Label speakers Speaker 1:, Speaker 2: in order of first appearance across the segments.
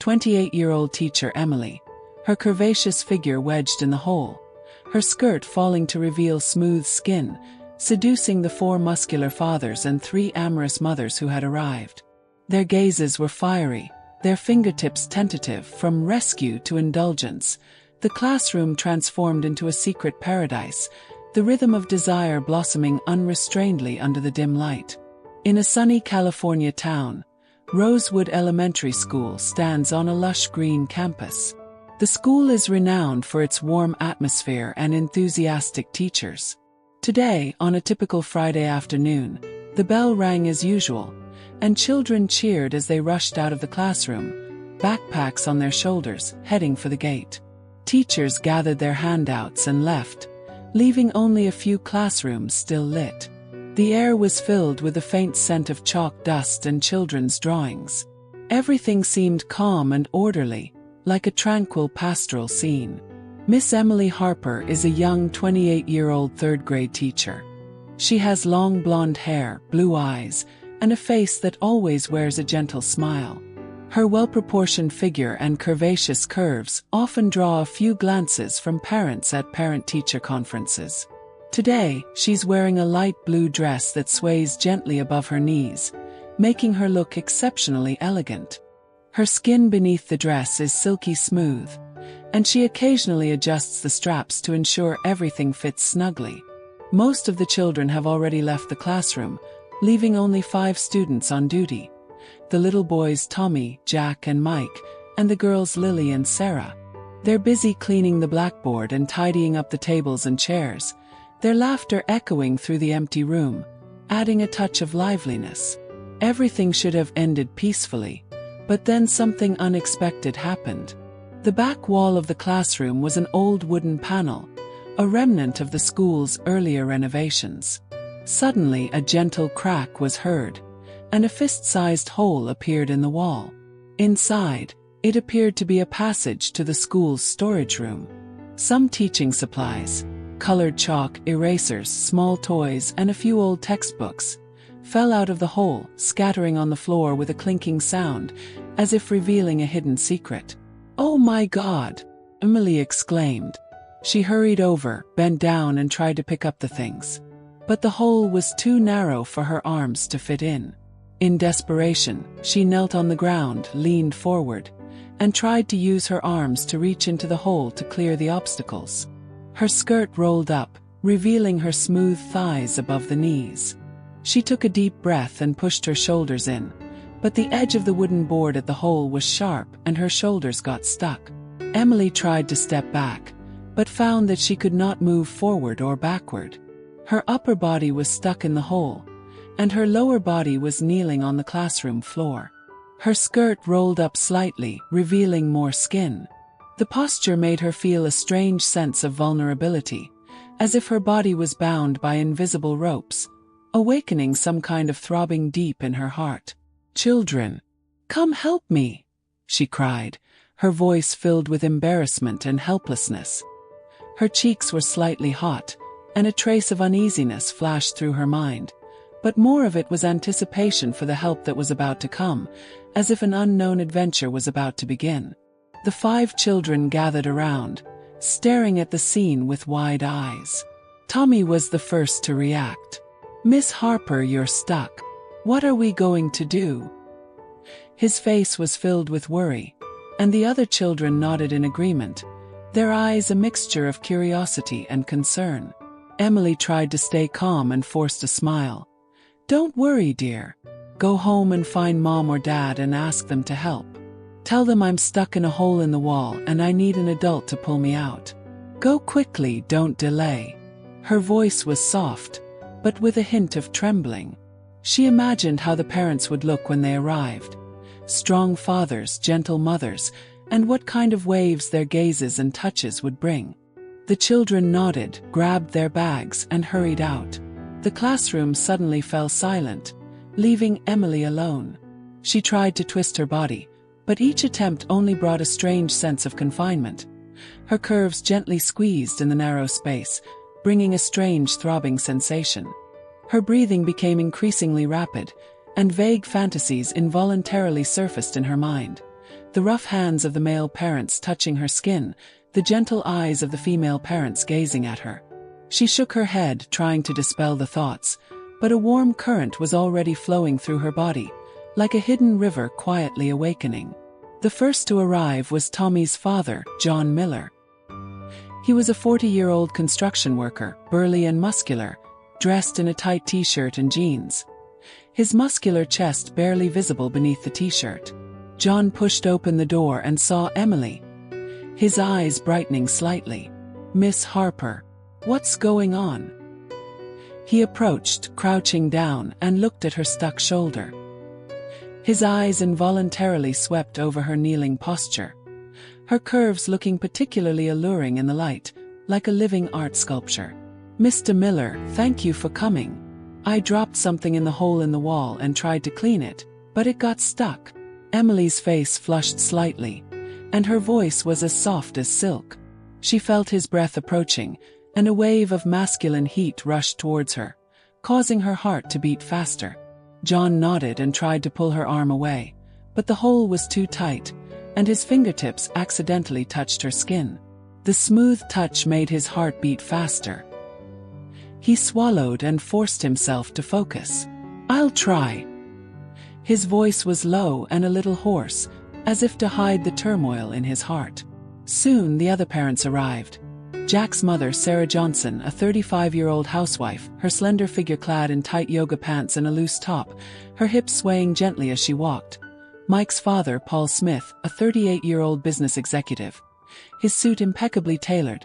Speaker 1: 28-year-old teacher Emily, her curvaceous figure wedged in the hole, her skirt falling to reveal smooth skin, seducing the 4 muscular fathers and 3 amorous mothers who had arrived. Their gazes were fiery, their fingertips tentative, from rescue to indulgence. The classroom transformed into a secret paradise, the rhythm of desire blossoming unrestrainedly under the dim light. In a sunny California town, Rosewood Elementary School stands on a lush green campus. The school is renowned for its warm atmosphere and enthusiastic teachers. Today, on a typical Friday afternoon, the bell rang as usual, and children cheered as they rushed out of the classroom, backpacks on their shoulders, heading for the gate. Teachers gathered their handouts and left, leaving only a few classrooms still lit. The air was filled with the faint scent of chalk dust and children's drawings. Everything seemed calm and orderly, like a tranquil pastoral scene. Miss Emily Harper is a young 28-year-old third-grade teacher. She has long blonde hair, blue eyes, and a face that always wears a gentle smile. Her well-proportioned figure and curvaceous curves often draw a few glances from parents at parent-teacher conferences. Today, she's wearing a light blue dress that sways gently above her knees, making her look exceptionally elegant. Her skin beneath the dress is silky smooth, and she occasionally adjusts the straps to ensure everything fits snugly. Most of the children have already left the classroom, leaving only 5 students on duty. The little boys Tommy, Jack, and Mike, and the girls Lily and Sarah. They're busy cleaning the blackboard and tidying up the tables and chairs, their laughter echoing through the empty room, adding a touch of liveliness. Everything should have ended peacefully, but then something unexpected happened. The back wall of the classroom was an old wooden panel, a remnant of the school's earlier renovations. Suddenly, a gentle crack was heard, and a fist-sized hole appeared in the wall. Inside, it appeared to be a passage to the school's storage room. Some teaching supplies, colored chalk, erasers, small toys, and a few old textbooks fell out of the hole, scattering on the floor with a clinking sound, as if revealing a hidden secret. "Oh my God!" Emily exclaimed. She hurried over, bent down, and tried to pick up the things. But the hole was too narrow for her arms to fit in. In desperation, she knelt on the ground, leaned forward, and tried to use her arms to reach into the hole to clear the obstacles. Her skirt rolled up, revealing her smooth thighs above the knees. She took a deep breath and pushed her shoulders in, but the edge of the wooden board at the hole was sharp and her shoulders got stuck. Emily tried to step back, but found that she could not move forward or backward. Her upper body was stuck in the hole, and her lower body was kneeling on the classroom floor. Her skirt rolled up slightly, revealing more skin. The posture made her feel a strange sense of vulnerability, as if her body was bound by invisible ropes, awakening some kind of throbbing deep in her heart. "Children, come help me," she cried, her voice filled with embarrassment and helplessness. Her cheeks were slightly hot, and a trace of uneasiness flashed through her mind, but more of it was anticipation for the help that was about to come, as if an unknown adventure was about to begin. The 5 children gathered around, staring at the scene with wide eyes. Tommy was the first to react. "Miss Harper, you're stuck. What are we going to do?" His face was filled with worry, and the other children nodded in agreement, their eyes a mixture of curiosity and concern. Emily tried to stay calm and forced a smile. "Don't worry, dear. Go home and find Mom or Dad and ask them to help. Tell them I'm stuck in a hole in the wall and I need an adult to pull me out. Go quickly, don't delay." Her voice was soft, but with a hint of trembling. She imagined how the parents would look when they arrived. Strong fathers, gentle mothers, and what kind of waves their gazes and touches would bring. The children nodded, grabbed their bags, and hurried out. The classroom suddenly fell silent, leaving Emily alone. She tried to twist her body, but each attempt only brought a strange sense of confinement. Her curves gently squeezed in the narrow space, bringing a strange throbbing sensation. Her breathing became increasingly rapid, and vague fantasies involuntarily surfaced in her mind. the rough hands of the male parents touching her skin, the gentle eyes of the female parents gazing at her. She shook her head, trying to dispel the thoughts, but a warm current was already flowing through her body, like a hidden river quietly awakening. The first to arrive was Tommy's father, John Miller. He was a 40-year-old construction worker, burly and muscular, dressed in a tight t-shirt and jeans. His muscular chest barely visible beneath the t-shirt. John pushed open the door and saw Emily, his eyes brightening slightly. "Miss Harper, what's going on?" He approached, crouching down, and looked at her stuck shoulder. His eyes involuntarily swept over her kneeling posture, her curves looking particularly alluring in the light, like a living art sculpture. "Mr. Miller, thank you for coming. I dropped something in the hole in the wall and tried to clean it, but it got stuck." Emily's face flushed slightly, and her voice was as soft as silk. She felt his breath approaching, and a wave of masculine heat rushed towards her, causing her heart to beat faster. John nodded and tried to pull her arm away, but the hole was too tight, and his fingertips accidentally touched her skin. The smooth touch made his heart beat faster. He swallowed and forced himself to focus. "I'll try." His voice was low and a little hoarse, as if to hide the turmoil in his heart. Soon the other parents arrived. Jack's mother, Sarah Johnson, a 35-year-old housewife, her slender figure clad in tight yoga pants and a loose top, her hips swaying gently as she walked. Mike's father, Paul Smith, a 38-year-old business executive, his suit impeccably tailored,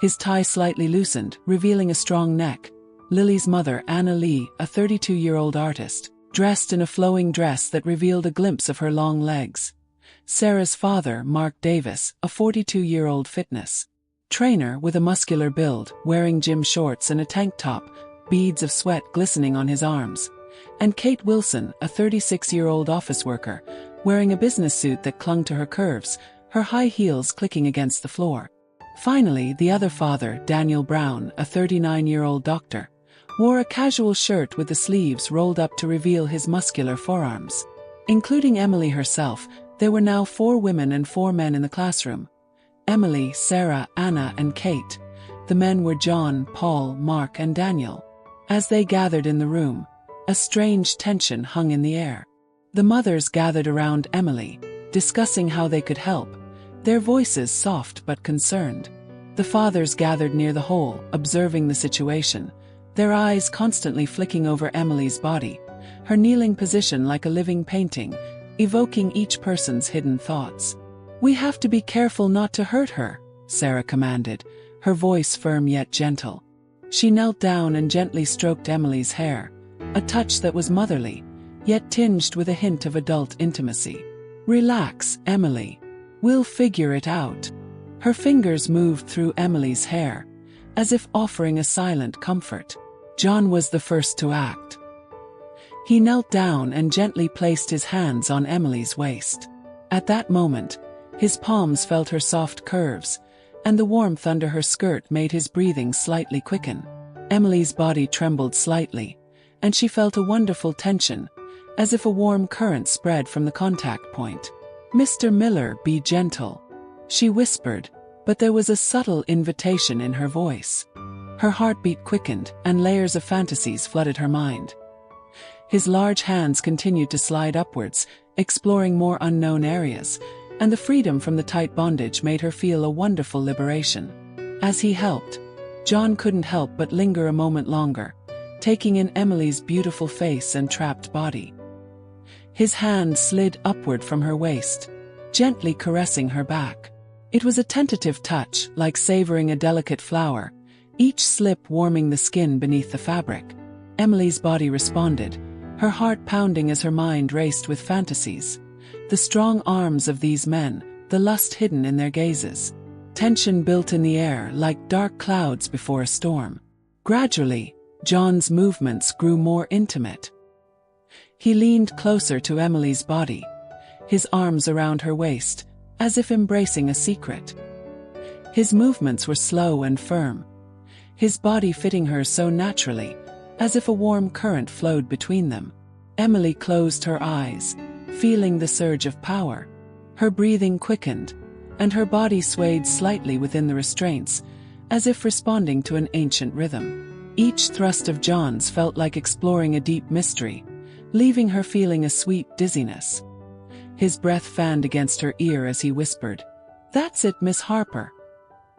Speaker 1: his tie slightly loosened, revealing a strong neck. Lily's mother, Anna Lee, a 32-year-old artist, dressed in a flowing dress that revealed a glimpse of her long legs. Sarah's father, Mark Davis, a 42-year-old fitness trainer with a muscular build, wearing gym shorts and a tank top, beads of sweat glistening on his arms. And Kate Wilson, a 36-year-old office worker, wearing a business suit that clung to her curves, her high heels clicking against the floor. Finally, the other father, Daniel Brown, a 39-year-old doctor, wore a casual shirt with the sleeves rolled up to reveal his muscular forearms. Including Emily herself, there were now 4 women and 4 men in the classroom. Emily, Sarah, Anna, and Kate. The men were John, Paul, Mark, and Daniel. As they gathered in the room, a strange tension hung in the air. The mothers gathered around Emily, discussing how they could help, their voices soft but concerned. The fathers gathered near the hole, observing the situation, their eyes constantly flicking over Emily's body, her kneeling position like a living painting, evoking each person's hidden thoughts. "We have to be careful not to hurt her," Sarah commanded, her voice firm yet gentle. She knelt down and gently stroked Emily's hair, a touch that was motherly, yet tinged with a hint of adult intimacy. "Relax, Emily. We'll figure it out." Her fingers moved through Emily's hair, as if offering a silent comfort. John was the first to act. He knelt down and gently placed his hands on Emily's waist. At that moment, his palms felt her soft curves, and the warmth under her skirt made his breathing slightly quicken. Emily's body trembled slightly, and she felt a wonderful tension, as if a warm current spread from the contact point. "Mr. Miller, be gentle," she whispered, but there was a subtle invitation in her voice. Her heartbeat quickened, and layers of fantasies flooded her mind. His large hands continued to slide upwards, exploring more unknown areas, and the freedom from the tight bondage made her feel a wonderful liberation. As he helped, John couldn't help but linger a moment longer, taking in Emily's beautiful face and trapped body. His hand slid upward from her waist, gently caressing her back. It was a tentative touch, like savoring a delicate flower, each slip warming the skin beneath the fabric. Emily's body responded, her heart pounding as her mind raced with fantasies. The strong arms of these men, the lust hidden in their gazes. Tension built in the air like dark clouds before a storm. Gradually, John's movements grew more intimate. He leaned closer to Emily's body, his arms around her waist, as if embracing a secret. His movements were slow and firm, his body fitting her so naturally, as if a warm current flowed between them. Emily closed her eyes, feeling the surge of power. Her breathing quickened, and her body swayed slightly within the restraints, as if responding to an ancient rhythm. Each thrust of John's felt like exploring a deep mystery, leaving her feeling a sweet dizziness. His breath fanned against her ear as he whispered, "That's it, Miss Harper.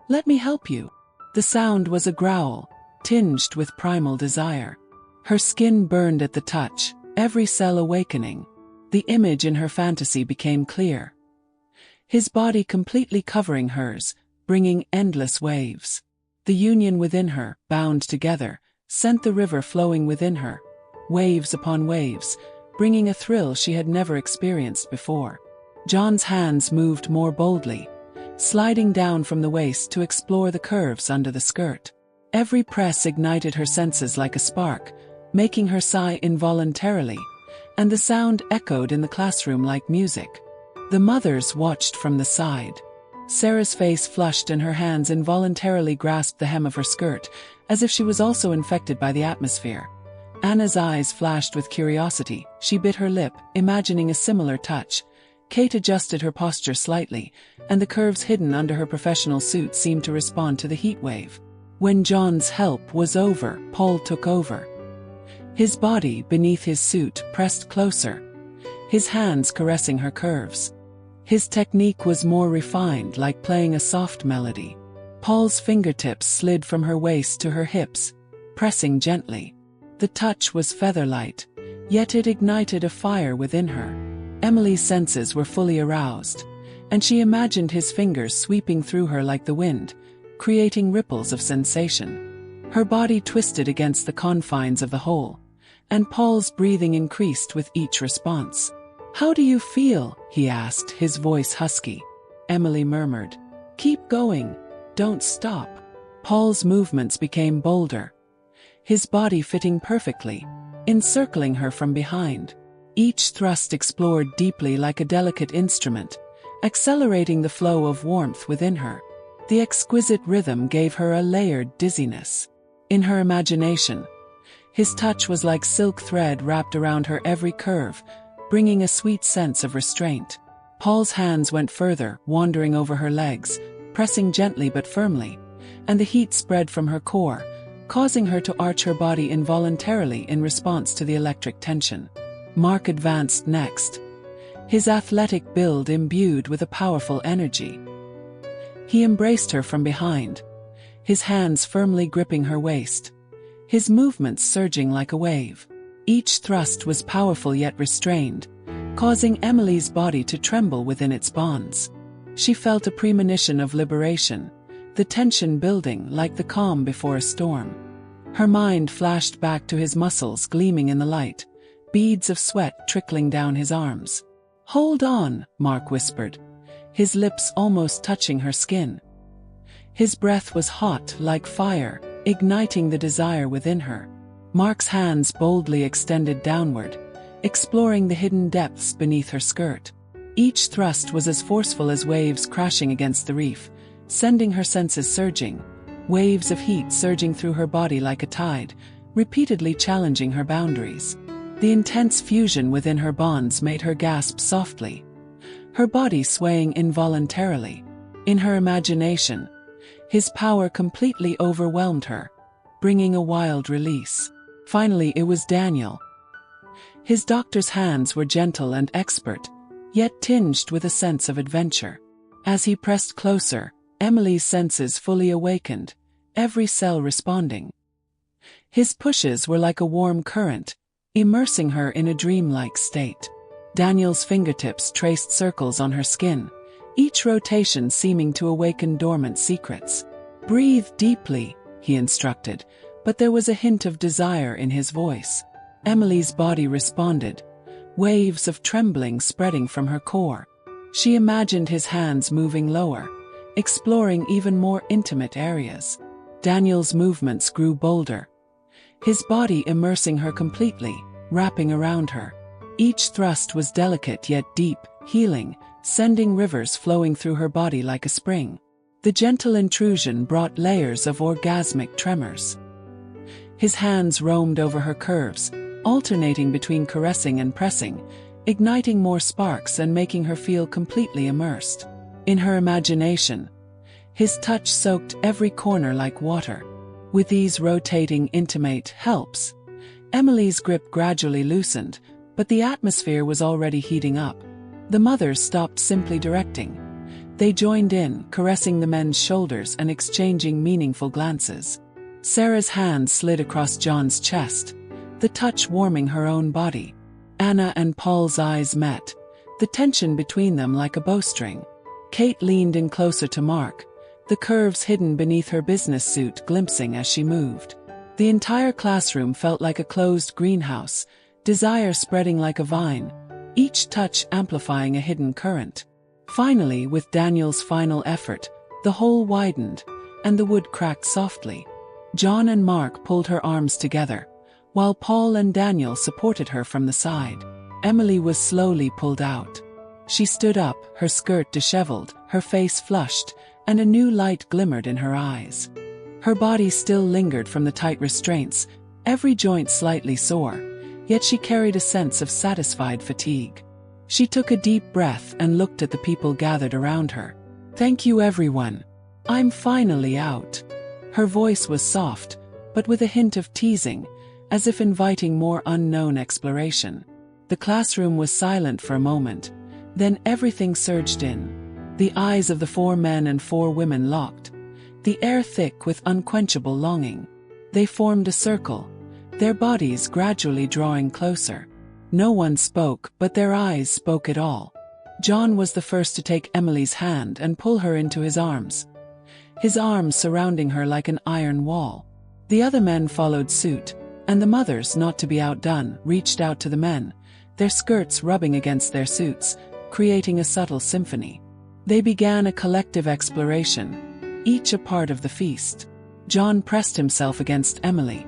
Speaker 1: Let me help you." The sound was a growl, tinged with primal desire. Her skin burned at the touch, every cell awakening. The image in her fantasy became clear. His body completely covering hers, bringing endless waves. The union within her, bound together, sent the river flowing within her, waves upon waves, bringing a thrill she had never experienced before. John's hands moved more boldly, sliding down from the waist to explore the curves under the skirt. Every press ignited her senses like a spark, making her sigh involuntarily, and the sound echoed in the classroom like music. The mothers watched from the side. Sarah's face flushed and her hands involuntarily grasped the hem of her skirt, as if she was also infected by the atmosphere. Anna's eyes flashed with curiosity. She bit her lip, imagining a similar touch. Kate adjusted her posture slightly, and the curves hidden under her professional suit seemed to respond to the heat wave. When John's help was over, Paul took over. His body, beneath his suit, pressed closer, his hands caressing her curves. His technique was more refined, like playing a soft melody. Paul's fingertips slid from her waist to her hips, pressing gently. The touch was feather-light, yet it ignited a fire within her. Emily's senses were fully aroused, and she imagined his fingers sweeping through her like the wind, creating ripples of sensation. Her body twisted against the confines of the hole, and Paul's breathing increased with each response. "How do you feel?" he asked, his voice husky. Emily murmured, "Keep going. Don't stop." Paul's movements became bolder, his body fitting perfectly, encircling her from behind. Each thrust explored deeply like a delicate instrument, accelerating the flow of warmth within her. The exquisite rhythm gave her a layered dizziness. In her imagination, his touch was like silk thread wrapped around her every curve, bringing a sweet sense of restraint. Paul's hands went further, wandering over her legs, pressing gently but firmly, and the heat spread from her core, causing her to arch her body involuntarily in response to the electric tension. Mark advanced next, his athletic build imbued with a powerful energy. He embraced her from behind, his hands firmly gripping her waist, his movements surging like a wave. Each thrust was powerful yet restrained, causing Emily's body to tremble within its bonds. She felt a premonition of liberation, the tension building like the calm before a storm. Her mind flashed back to his muscles gleaming in the light, beads of sweat trickling down his arms. "Hold on," Mark whispered, his lips almost touching her skin. His breath was hot like fire, igniting the desire within her. Mark's hands boldly extended downward, exploring the hidden depths beneath her skirt. Each thrust was as forceful as waves crashing against the reef, sending her senses surging, waves of heat surging through her body like a tide, repeatedly challenging her boundaries. The intense fusion within her bonds made her gasp softly, her body swaying involuntarily. In her imagination, his power completely overwhelmed her, bringing a wild release. Finally, it was Daniel. His doctor's hands were gentle and expert, yet tinged with a sense of adventure. As he pressed closer, Emily's senses fully awakened, every cell responding. His pushes were like a warm current, immersing her in a dreamlike state. Daniel's fingertips traced circles on her skin, each rotation seeming to awaken dormant secrets. "Breathe deeply," he instructed, but there was a hint of desire in his voice. Emily's body responded, waves of trembling spreading from her core. She imagined his hands moving lower, exploring even more intimate areas. Daniel's movements grew bolder, his body immersing her completely, wrapping around her. Each thrust was delicate yet deep, healing, sending rivers flowing through her body like a spring. The gentle intrusion brought layers of orgasmic tremors. His hands roamed over her curves, alternating between caressing and pressing, igniting more sparks and making her feel completely immersed. In her imagination, his touch soaked every corner like water. With these rotating intimate helps, Emily's grip gradually loosened, but the atmosphere was already heating up. The mothers stopped simply directing. They joined in, caressing the men's shoulders and exchanging meaningful glances. Sarah's hand slid across John's chest, the touch warming her own body. Anna and Paul's eyes met, the tension between them like a bowstring. Kate leaned in closer to Mark, the curves hidden beneath her business suit glimpsing as she moved. The entire classroom felt like a closed greenhouse, desire spreading like a vine, each touch amplifying a hidden current. Finally, with Daniel's final effort, the hole widened, and the wood cracked softly. John and Mark pulled her arms together, while Paul and Daniel supported her from the side. Emily was slowly pulled out. She stood up, her skirt disheveled, her face flushed, and a new light glimmered in her eyes. Her body still lingered from the tight restraints, every joint slightly sore, yet she carried a sense of satisfied fatigue. She took a deep breath and looked at the people gathered around her. "Thank you, everyone. I'm finally out." Her voice was soft, but with a hint of teasing, as if inviting more unknown exploration. The classroom was silent for a moment, then everything surged in. The eyes of the 4 men and 4 women locked, the air thick with unquenchable longing. They formed a circle, their bodies gradually drawing closer. No one spoke, but their eyes spoke it all. John was the first to take Emily's hand and pull her into his arms, his arms surrounding her like an iron wall. The other men followed suit, and the mothers, not to be outdone, reached out to the men, their skirts rubbing against their suits, creating a subtle symphony. They began a collective exploration, each a part of the feast. John pressed himself against Emily,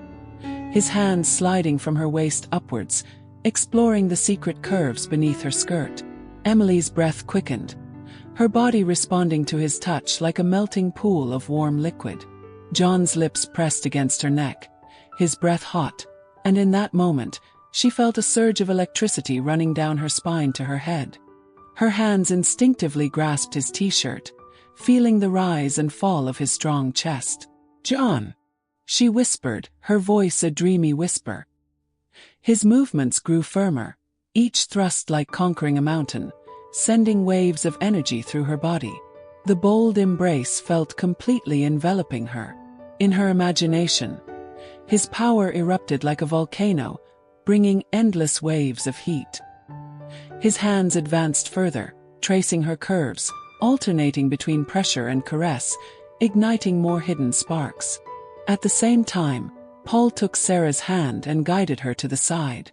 Speaker 1: his hands sliding from her waist upwards, exploring the secret curves beneath her skirt. Emily's breath quickened, her body responding to his touch like a melting pool of warm liquid. John's lips pressed against her neck, his breath hot, and in that moment, she felt a surge of electricity running down her spine to her head. Her hands instinctively grasped his t-shirt, feeling the rise and fall of his strong chest. "John," she whispered, her voice a dreamy whisper. His movements grew firmer, each thrust like conquering a mountain, sending waves of energy through her body. The bold embrace felt completely enveloping her. In her imagination, his power erupted like a volcano, bringing endless waves of heat. His hands advanced further, tracing her curves, alternating between pressure and caress, igniting more hidden sparks. At the same time, Paul took Sarah's hand and guided her to the side.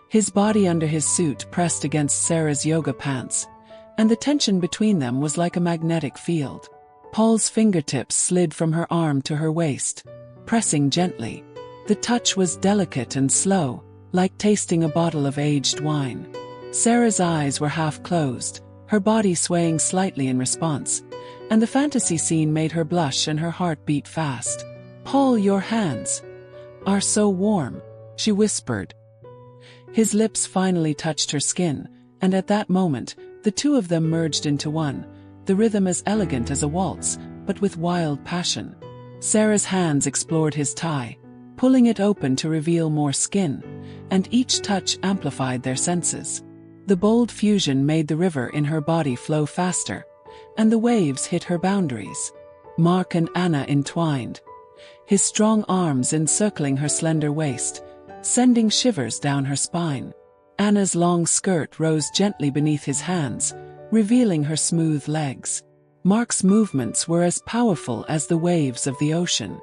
Speaker 1: His body under his suit pressed against Sarah's yoga pants, and the tension between them was like a magnetic field. Paul's fingertips slid from her arm to her waist, pressing gently. The touch was delicate and slow, like tasting a bottle of aged wine. Sarah's eyes were half closed, her body swaying slightly in response, and the fantasy scene made her blush and her heart beat fast. "Paul, your hands are so warm," she whispered. His lips finally touched her skin, and at that moment, the two of them merged into one, the rhythm as elegant as a waltz, but with wild passion. Sarah's hands explored his thigh, pulling it open to reveal more skin, and each touch amplified their senses. The bold fusion made the river in her body flow faster, and the waves hit her boundaries. Mark and Anna entwined, his strong arms encircling her slender waist, sending shivers down her spine. Anna's long skirt rose gently beneath his hands, revealing her smooth legs. Mark's movements were as powerful as the waves of the ocean.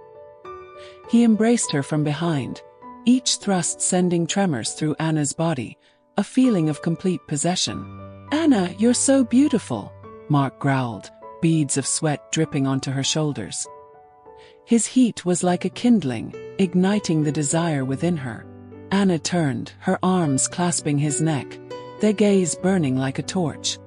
Speaker 1: He embraced her from behind, each thrust sending tremors through Anna's body, a feeling of complete possession. "Anna, you're so beautiful," Mark growled, beads of sweat dripping onto her shoulders. His heat was like a kindling, igniting the desire within her. Anna turned, her arms clasping his neck, their gaze burning like a torch.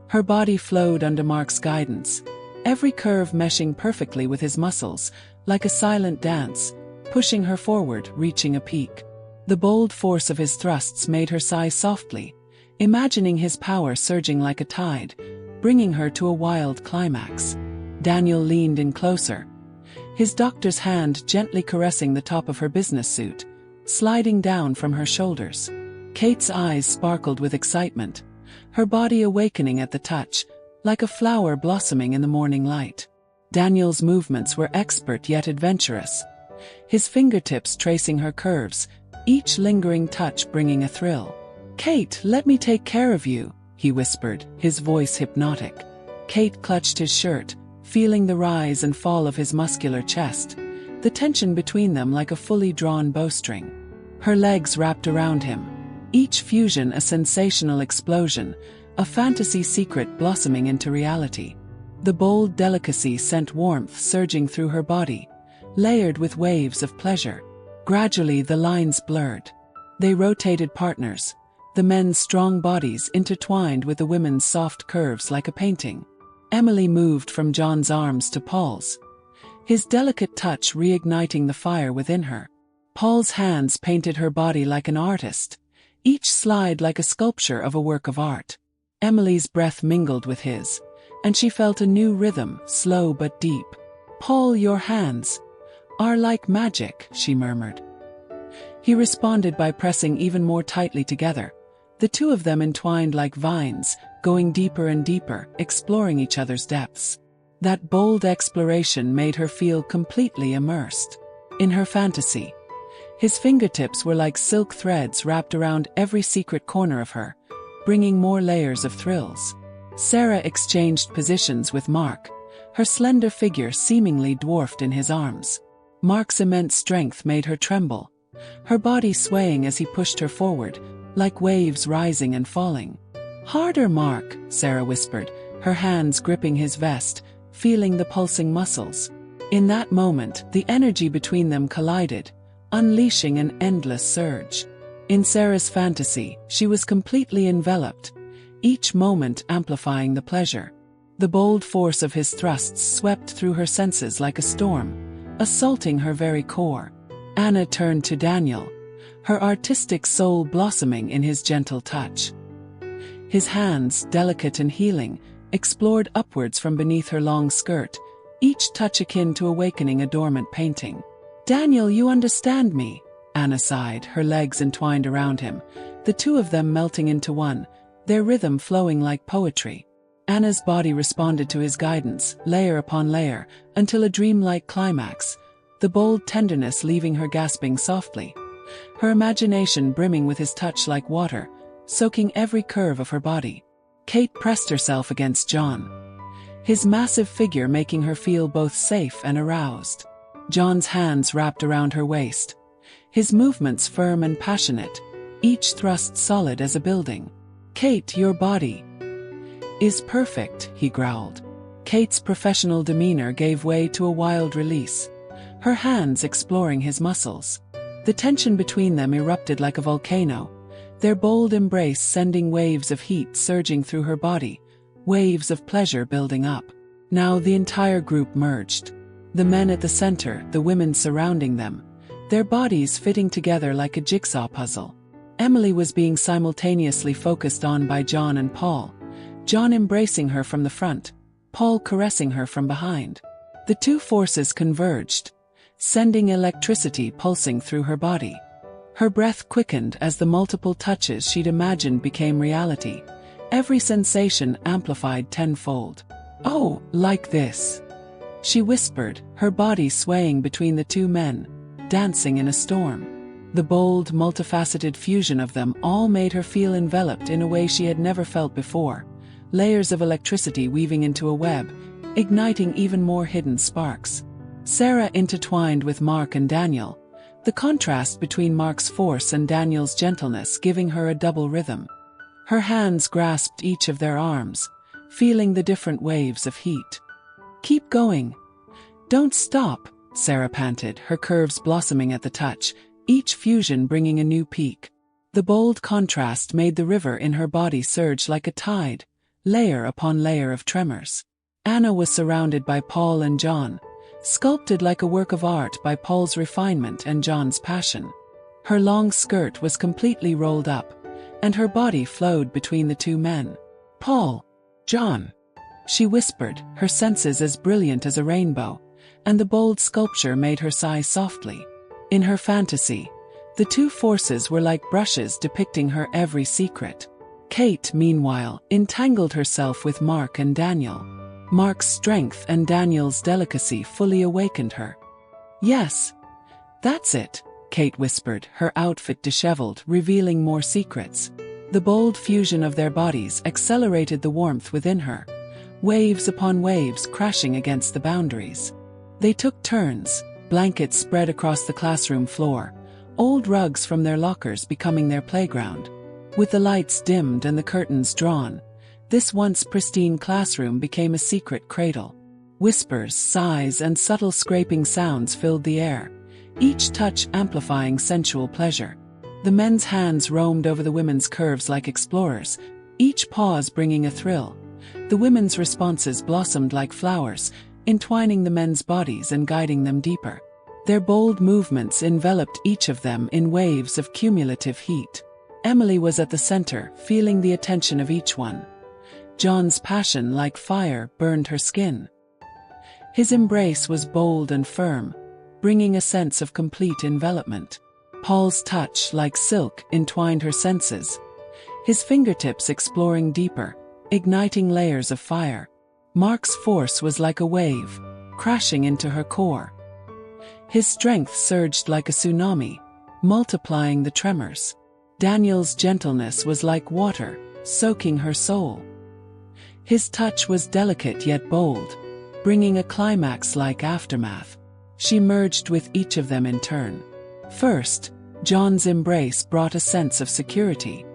Speaker 1: Her body flowed under Mark's guidance, every curve meshing perfectly with his muscles, like a silent dance, pushing her forward, reaching a peak. The bold force of his thrusts made her sigh softly, imagining his power surging like a tide, bringing her to a wild climax. Daniel leaned in closer, his doctor's hand gently caressing the top of her business suit, sliding down from her shoulders. Kate's eyes sparkled with excitement, her body awakening at the touch, like a flower blossoming in the morning light. Daniel's movements were expert yet adventurous, his fingertips tracing her curves, each lingering touch bringing a thrill. "Kate, let me take care of you," he whispered, his voice hypnotic. Kate clutched his shirt, feeling the rise and fall of his muscular chest, the tension between them like a fully drawn bowstring. Her legs wrapped around him, each fusion a sensational explosion, a fantasy secret blossoming into reality. The bold delicacy sent warmth surging through her body, layered with waves of pleasure. Gradually the lines blurred. They rotated partners, the men's strong bodies intertwined with the women's soft curves like a painting. Emily moved from John's arms to Paul's, his delicate touch reigniting the fire within her. Paul's hands painted her body like an artist, each slide like a sculpture of a work of art. Emily's breath mingled with his, and she felt a new rhythm, slow but deep. "Paul, your hands are like magic," she murmured. He responded by pressing even more tightly together, the two of them entwined like vines, going deeper and deeper, exploring each other's depths. That bold exploration made her feel completely immersed in her fantasy. His fingertips were like silk threads wrapped around every secret corner of her, bringing more layers of thrills. Sarah exchanged positions with Mark, her slender figure seemingly dwarfed in his arms. Mark's immense strength made her tremble, her body swaying as he pushed her forward, like waves rising and falling. "Harder, Mark," Sarah whispered, her hands gripping his vest, feeling the pulsing muscles. In that moment, the energy between them collided, unleashing an endless surge. In Sarah's fantasy, she was completely enveloped, each moment amplifying the pleasure. The bold force of his thrusts swept through her senses like a storm, assaulting her very core. Anna turned to Daniel, her artistic soul blossoming in his gentle touch. His hands, delicate and healing, explored upwards from beneath her long skirt, each touch akin to awakening a dormant painting. "Daniel, you understand me," Anna sighed, her legs entwined around him, the two of them melting into one, their rhythm flowing like poetry. Anna's body responded to his guidance, layer upon layer, until a dreamlike climax, the bold tenderness leaving her gasping softly, her imagination brimming with his touch like water, soaking every curve of her body. Kate pressed herself against John, his massive figure making her feel both safe and aroused. John's hands wrapped around her waist, his movements firm and passionate, each thrust solid as a building. "Kate, your body is perfect," he growled. Kate's professional demeanor gave way to a wild release, her hands exploring his muscles. The tension between them erupted like a volcano, their bold embrace sending waves of heat surging through her body, waves of pleasure building up. Now the entire group merged. The men at the center, the women surrounding them, their bodies fitting together like a jigsaw puzzle. Emily was being simultaneously focused on by John and Paul, John embracing her from the front, Paul caressing her from behind. The two forces converged, sending electricity pulsing through her body. Her breath quickened as the multiple touches she'd imagined became reality, every sensation amplified tenfold. "Oh, like this," she whispered, her body swaying between the two men, dancing in a storm. The bold, multifaceted fusion of them all made her feel enveloped in a way she had never felt before, layers of electricity weaving into a web, igniting even more hidden sparks. Sarah intertwined with Mark and Daniel, the contrast between Mark's force and Daniel's gentleness giving her a double rhythm. Her hands grasped each of their arms, feeling the different waves of heat. "Keep going. Don't stop," Sarah panted, her curves blossoming at the touch, each fusion bringing a new peak. The bold contrast made the river in her body surge like a tide, layer upon layer of tremors. Anna was surrounded by Paul and John, sculpted like a work of art by Paul's refinement and John's passion. Her long skirt was completely rolled up, and her body flowed between the two men. "Paul. John," she whispered, her senses as brilliant as a rainbow, and the bold sculpture made her sigh softly. In her fantasy, the two forces were like brushes depicting her every secret. Kate, meanwhile, entangled herself with Mark and Daniel. Mark's strength and Daniel's delicacy fully awakened her. "Yes, that's it," Kate whispered, her outfit disheveled, revealing more secrets. The bold fusion of their bodies accelerated the warmth within her, waves upon waves crashing against the boundaries. They took turns, blankets spread across the classroom floor, old rugs from their lockers becoming their playground. With the lights dimmed and the curtains drawn, this once pristine classroom became a secret cradle. Whispers, sighs, and subtle scraping sounds filled the air, each touch amplifying sensual pleasure. The men's hands roamed over the women's curves like explorers, each pause bringing a thrill. The women's responses blossomed like flowers, entwining the men's bodies and guiding them deeper. Their bold movements enveloped each of them in waves of cumulative heat. Emily was at the center, feeling the attention of each one. John's passion, like fire, burned her skin. His embrace was bold and firm, bringing a sense of complete envelopment. Paul's touch, like silk, entwined her senses, his fingertips exploring deeper, igniting layers of fire. Mark's force was like a wave, crashing into her core. His strength surged like a tsunami, multiplying the tremors. Daniel's gentleness was like water, soaking her soul. His touch was delicate yet bold, bringing a climax-like aftermath. She merged with each of them in turn. First, John's embrace brought a sense of security.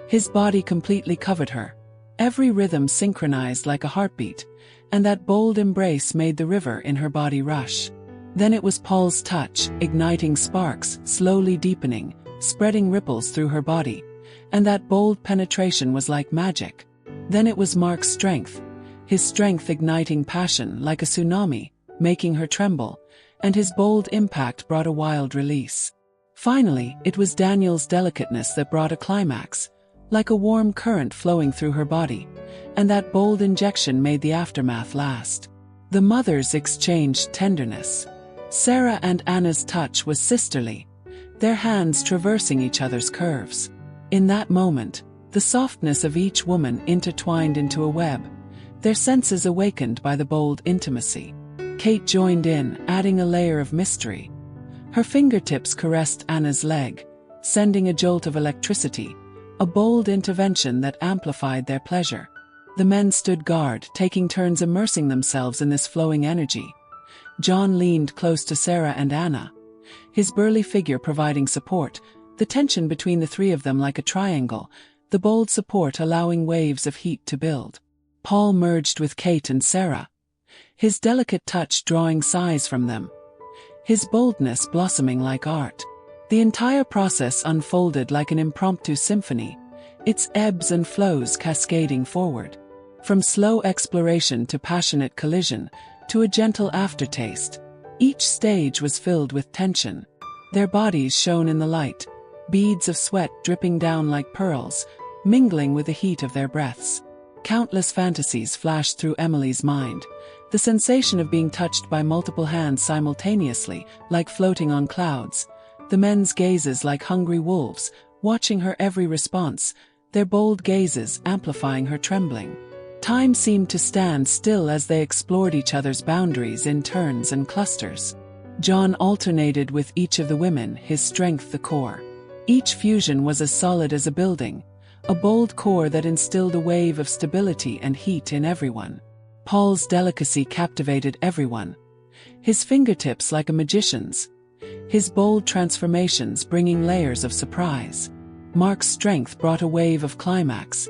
Speaker 1: His body completely covered her, every rhythm synchronized like a heartbeat, and that bold embrace made the river in her body rush. Then it was Paul's touch, igniting sparks, slowly deepening, spreading ripples through her body, and that bold penetration was like magic. Then it was Mark's strength, his strength igniting passion like a tsunami, making her tremble, and his bold impact brought a wild release. Finally, it was Daniel's delicateness that brought a climax, like a warm current flowing through her body, and that bold injection made the aftermath last. The mothers exchanged tenderness. Sarah and Anna's touch was sisterly, their hands traversing each other's curves. In that moment, the softness of each woman intertwined into a web, their senses awakened by the bold intimacy. Kate joined in, adding a layer of mystery. Her fingertips caressed Anna's leg, sending a jolt of electricity, a bold intervention that amplified their pleasure. The men stood guard, taking turns immersing themselves in this flowing energy. John leaned close to Sarah and Anna, his burly figure providing support, the tension between the three of them like a triangle, the bold support allowing waves of heat to build. Paul merged with Kate and Sarah, his delicate touch drawing sighs from them, his boldness blossoming like art. The entire process unfolded like an impromptu symphony, its ebbs and flows cascading forward. From slow exploration to passionate collision, to a gentle aftertaste, each stage was filled with tension. Their bodies shone in the light, beads of sweat dripping down like pearls, mingling with the heat of their breaths. Countless fantasies flashed through Emily's mind, the sensation of being touched by multiple hands simultaneously, like floating on clouds, the men's gazes like hungry wolves, watching her every response, their bold gazes amplifying her trembling. Time seemed to stand still as they explored each other's boundaries in turns and clusters. John alternated with each of the women, his strength the core. Each fusion was as solid as a building, a bold core that instilled a wave of stability and heat in everyone. Paul's delicacy captivated everyone, his fingertips like a magician's, his bold transformations bringing layers of surprise. Mark's strength brought a wave of climax,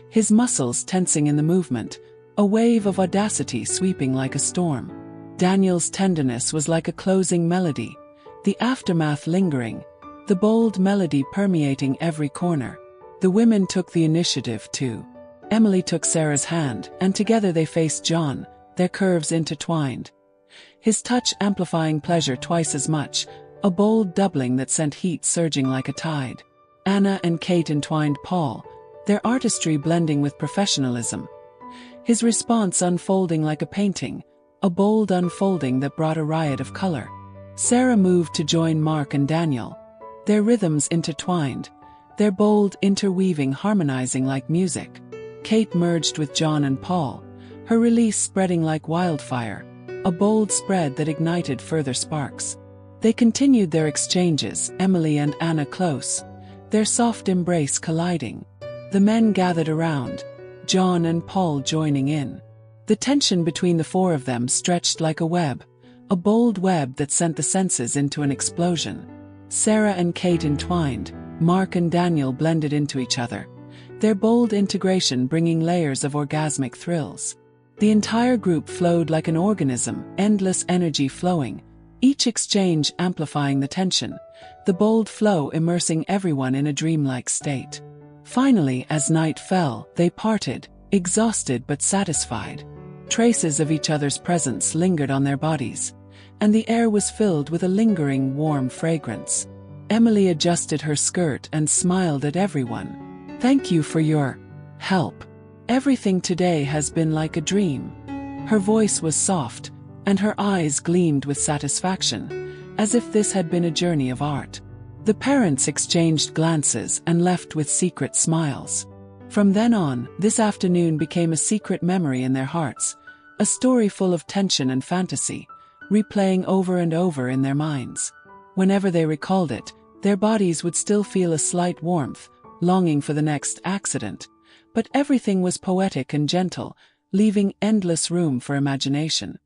Speaker 1: his muscles tensing in the movement, a wave of audacity sweeping like a storm. Daniel's tenderness was like a closing melody, the aftermath lingering, the bold melody permeating every corner. The women took the initiative too. Emily took Sarah's hand, and together they faced John, their curves intertwined. His touch amplifying pleasure twice as much, a bold doubling that sent heat surging like a tide. Anna and Kate entwined Paul, their artistry blending with professionalism. His response unfolding like a painting, a bold unfolding that brought a riot of color. Sarah moved to join Mark and Daniel, their rhythms intertwined, their bold interweaving harmonizing like music. Kate merged with John and Paul, her release spreading like wildfire, a bold spread that ignited further sparks. They continued their exchanges, Emily and Anna close, their soft embrace colliding. The men gathered around, John and Paul joining in. The tension between the four of them stretched like a web, a bold web that sent the senses into an explosion. Sarah and Kate entwined, Mark and Daniel blended into each other, their bold integration bringing layers of orgasmic thrills. The entire group flowed like an organism, endless energy flowing, each exchange amplifying the tension, the bold flow immersing everyone in a dreamlike state. Finally, as night fell, they parted, exhausted but satisfied. Traces of each other's presence lingered on their bodies, and the air was filled with a lingering warm fragrance. Emily adjusted her skirt and smiled at everyone. "Thank you for your help. Everything today has been like a dream." Her voice was soft, and her eyes gleamed with satisfaction, as if this had been a journey of art. The parents exchanged glances and left with secret smiles. From then on, this afternoon became a secret memory in their hearts, a story full of tension and fantasy, replaying over and over in their minds. Whenever they recalled it, their bodies would still feel a slight warmth, longing for the next accident, but everything was poetic and gentle, leaving endless room for imagination.